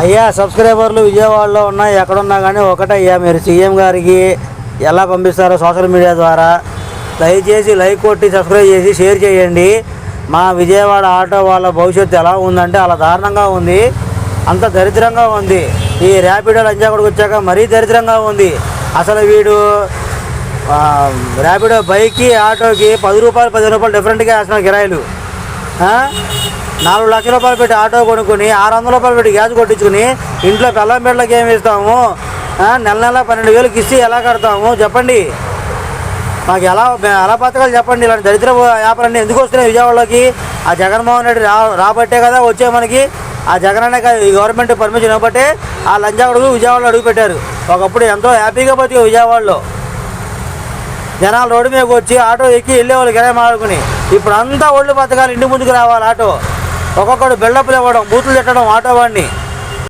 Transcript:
అయ్యా సబ్స్క్రైబర్లు విజయవాడలో ఉన్నా ఎక్కడున్నా కానీ ఒకటయ్యా, మీరు సీఎం గారికి ఎలా పంపిస్తారో సోషల్ మీడియా ద్వారా దయచేసి లైక్ కొట్టి సబ్స్క్రైబ్ చేసి షేర్ చేయండి. మా విజయవాడ ఆటో వాళ్ళ భవిష్యత్తు ఎలా ఉందంటే అలా దారుణంగా ఉంది, అంత దరిద్రంగా ఉంది. ఈ ర్యాపిడో లంచాకొడికి వచ్చాక మరీ దరిద్రంగా ఉంది. అసలు వీడు ర్యాపిడో బైక్కి ఆటోకి 10 రూపాయలు 15 రూపాయలు డిఫరెంట్గా వేస్తున్నారు కిరాయిలు. 4 లక్షల రూపాయలు పెట్టి ఆటో కొనుక్కొని 600 రూపాయలు పెట్టి గ్యాస్ కొట్టించుకుని ఇంట్లో బెల్లం బిళ్ళకి ఏమి ఇస్తాము? నెల నెల 12,000కి ఇచ్చి ఎలా కడతాము చెప్పండి? మాకు ఎలా బతకాలి చెప్పండి? ఇలాంటి దరిద్ర వ్యాపారాన్ని ఎందుకు వస్తున్నాయి విజయవాడలోకి? ఆ జగన్మోహన్ రెడ్డి రాబట్టే కదా వచ్చే మనకి. ఆ జగన్ అనే ఈ గవర్నమెంట్ పర్మిషన్ ఇవ్వబట్టే ఆ లంచాకొడుకు విజయవాడలో అడుగు పెట్టారు. ఒకప్పుడు ఎంతో హ్యాపీగా బతికే విజయవాడలో జనాలు రోడ్డు మీదకి వచ్చి ఆటో ఎక్కి వెళ్ళేవాళ్ళు కిరాయి మాడుకుని. ఇప్పుడు అంతా ఒళ్ళు బతకాలి, ఇంటి ముందుకు రావాలి ఆటో. ఒక్కొక్కడు బిల్డప్లు ఇవ్వడం, బూతులు తిట్టడం ఆటో వాడిని.